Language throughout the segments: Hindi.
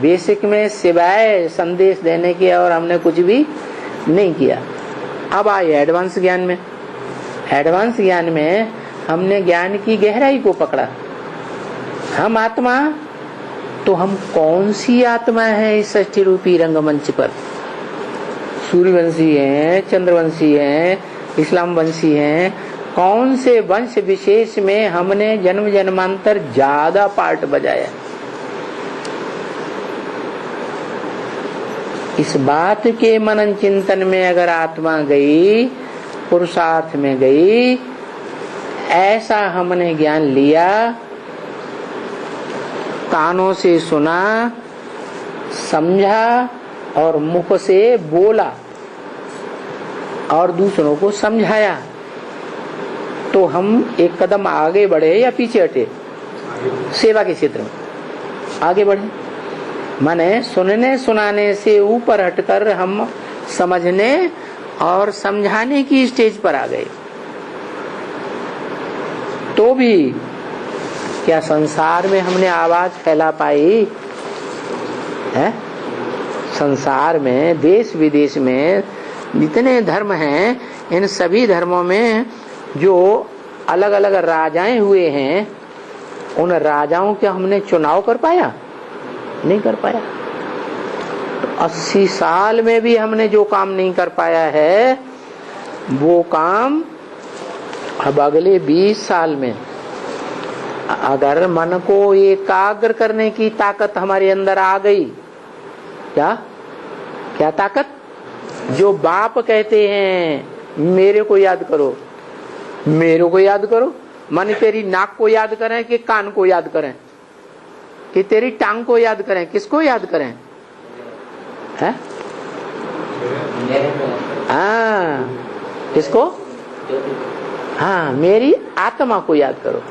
बेसिक में सिवाय संदेश देने के और हमने कुछ भी नहीं किया। अब आए एडवांस ज्ञान में। एडवांस ज्ञान में हमने ज्ञान की गहराई को पकड़ा। हम आत्मा, तो हम कौन सी आत्मा है इस षष्ठी रूपी रंगमंच पर? सूर्यवंशी हैं, चंद्रवंशी हैं, इस्लाम वंशी हैं, कौन से वंश विशेष में हमने जन्म जन्मांतर ज्यादा पार्ट बजाया? इस बात के मनन चिंतन में अगर आत्मा गई, पुरुषार्थ में गई, ऐसा हमने ज्ञान लिया, कानों से सुना, समझा और मुख से बोला और दूसरों को समझाया, तो हम एक कदम आगे बढ़े या पीछे हटे? सेवा के क्षेत्र में आगे बढ़े। माने सुनने सुनाने से ऊपर हटकर हम समझने और समझाने की स्टेज पर आ गए। तो भी क्या संसार में हमने आवाज फैला पाई है? संसार में, देश विदेश में जितने धर्म हैं, इन सभी धर्मों में जो अलग अलग राजाएं हुए हैं, उन राजाओं के हमने चुनाव कर पाया? नहीं कर पाया। तो 80 साल में भी हमने जो काम नहीं कर पाया है, वो काम अब अगले 20 साल में, अगर मन को एकाग्र करने की ताकत हमारे अंदर आ गई, क्या ताकत? जो बाप कहते हैं मेरे को याद करो, मेरे को याद करो, माने तेरी नाक को याद करें कि कान को याद करें, कि तेरी टांग को याद करें? किसको याद करें? है? किसको? हाँ, मेरी आत्मा को याद करो।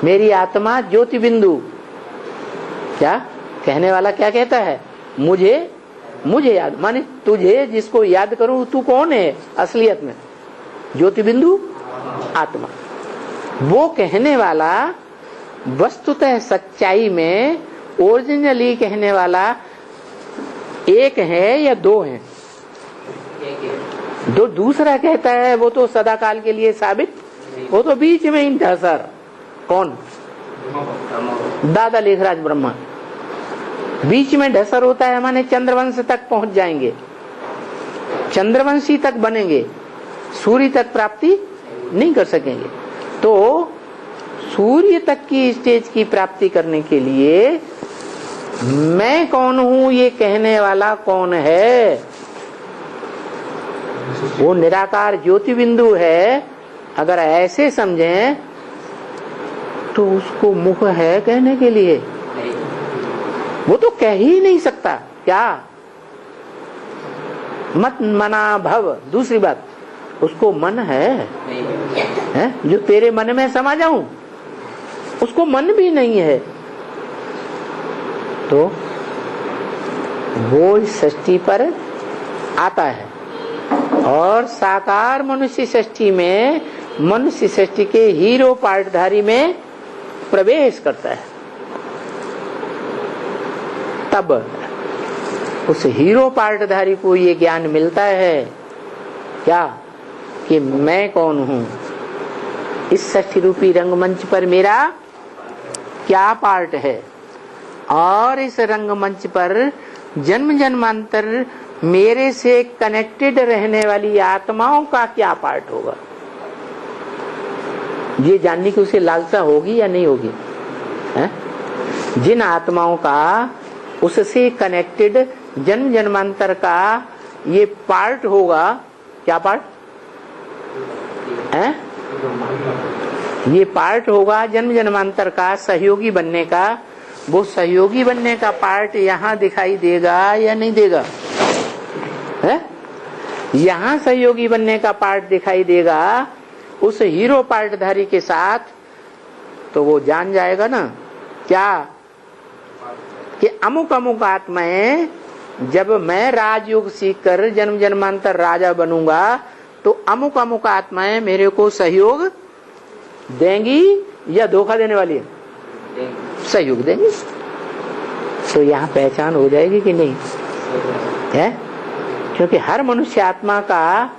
मेरी आत्मा ज्योति बिंदु। क्या कहने वाला क्या कहता है? मुझे याद, माने तुझे जिसको याद करूं, तू कौन है असलियत में? ज्योति बिंदु आत्मा। वो कहने वाला वस्तुतः सच्चाई में ओरिजिनली कहने वाला एक है या दो है? जो दूसरा कहता है वो तो सदाकाल के लिए साबित, वो तो बीच में ही ढसर। कौन? दादा लेखराज ब्रह्मा। बीच में ढसर होता है, माने चंद्रवंश तक पहुंच जाएंगे, चंद्रवंशी तक बनेंगे, सूर्य तक प्राप्ति नहीं कर सकेंगे। तो सूर्य तक की स्टेज की प्राप्ति करने के लिए मैं कौन हूं ये कहने वाला कौन है? वो निराकार ज्योति बिंदु है। अगर ऐसे समझें तो उसको मुख है कहने के लिए? वो तो कह ही नहीं सकता। क्या? मत मना भव। दूसरी बात, उसको मन है जो तेरे मन में समा जाऊं, उसको मन भी नहीं है। तो वो इस सृष्टि पर आता है और साकार मनुष्य सृष्टि में, मनुष्य सृष्टि के हीरो पार्टधारी में प्रवेश करता है। तब उस हीरो पार्टधारी को ये ज्ञान मिलता है, क्या? कि मैं कौन हूं, इस सृष्टि रूपी रंगमंच पर मेरा क्या पार्ट है, और इस रंगमंच पर जन्म जन्मांतर मेरे से कनेक्टेड रहने वाली आत्माओं का क्या पार्ट होगा। ये जानने की उसे लालसा होगी या नहीं होगी? जिन आत्माओं का उससे कनेक्टेड जन्म जन्मांतर का ये पार्ट होगा, क्या पार्ट है? ये पार्ट होगा जन्म जन्मांतर का सहयोगी बनने का। वो सहयोगी बनने का पार्ट यहाँ दिखाई देगा या नहीं देगा? है? यहाँ सहयोगी बनने का पार्ट दिखाई देगा उस हीरो पार्टधारी के साथ, तो वो जान जाएगा ना क्या कि अमुक अमुक आत्माएं, जब मैं राजयोग सीख कर जन्म जन्मांतर राजा बनूंगा तो अमुक अमुक आत्माएं मेरे को सहयोग देंगी या धोखा देने वाली है? सहयोग देंगी। तो यहाँ पहचान हो जाएगी कि नहीं है? क्योंकि हर मनुष्य आत्मा का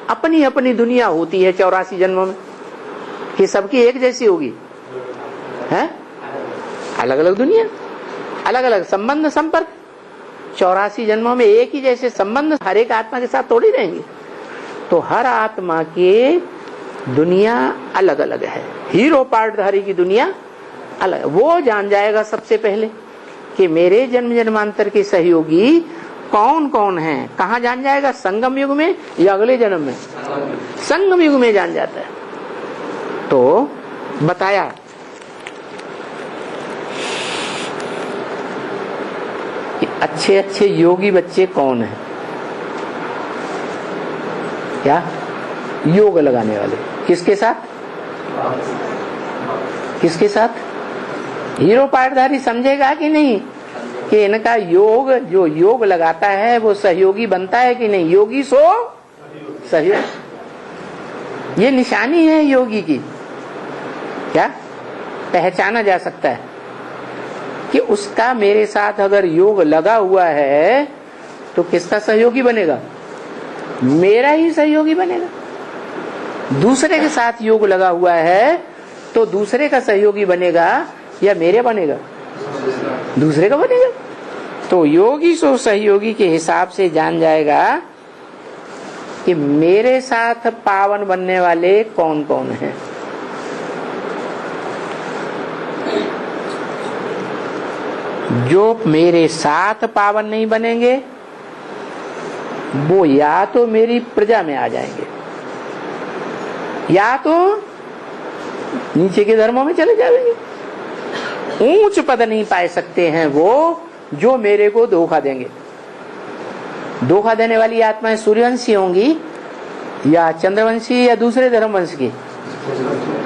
अपनी अपनी दुनिया होती है 84 जन्मों में, कि सबकी एक जैसी होगी है? अलग अलग दुनिया, अलग अलग संबंध संपर्क। 84 जन्मों में एक ही जैसे संबंध हर एक आत्मा के साथ थोड़ी रहेंगे। तो हर आत्मा की दुनिया अलग अलग है। हीरो पार्टधारी की दुनिया अलग है। वो जान जाएगा सबसे पहले कि मेरे जन्म जन्मांतर के सहयोगी कौन कौन हैं। कहाँ जान जाएगा? संगम युग में या अगले जन्म में? संगम युग में जान जाता है। तो बताया कि अच्छे अच्छे योगी बच्चे कौन हैं। क्या? योग लगाने वाले। किसके साथ? किसके साथ? हीरो पार्टधारी समझेगा कि नहीं कि इनका योग, जो योग लगाता है वो सहयोगी बनता है कि नहीं? योगी सो सहयोग, ये निशानी है योगी की। क्या पहचाना जा सकता है कि उसका मेरे साथ अगर योग लगा हुआ है तो किसका सहयोगी बनेगा? मेरा ही सहयोगी बनेगा। दूसरे के साथ योग लगा हुआ है तो दूसरे का सहयोगी बनेगा या मेरे बनेगा? दूसरे का बनेगा। तो योगी सो सहयोगी के हिसाब से जान जाएगा कि मेरे साथ पावन बनने वाले कौन कौन हैं। जो मेरे साथ पावन नहीं बनेंगे वो या तो मेरी प्रजा में आ जाएंगे या तो नीचे के धर्मों में चले जाएंगे। ऊंच पद नहीं पाए सकते हैं वो जो मेरे को धोखा देंगे। धोखा देने वाली आत्माएं सूर्यवंशी होंगी या चंद्रवंशी या दूसरे धर्म वंश की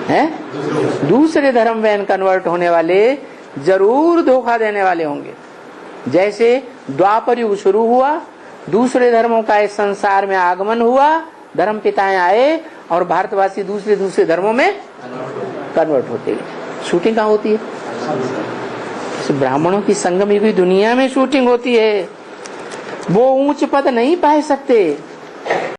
हैं? दूसरे धर्म में कन्वर्ट होने वाले जरूर धोखा देने वाले होंगे। जैसे द्वापर युग शुरू हुआ, दूसरे धर्मों का इस संसार में आगमन हुआ, धर्म पिताएं आए और भारतवासी दूसरे दूसरे धर्मों में कन्वर्ट होते गए। शूटिंग कहाँ होती है? ब्राह्मणों की संगम युगी दुनिया में शूटिंग होती है। वो ऊंच पद नहीं पाए सकते,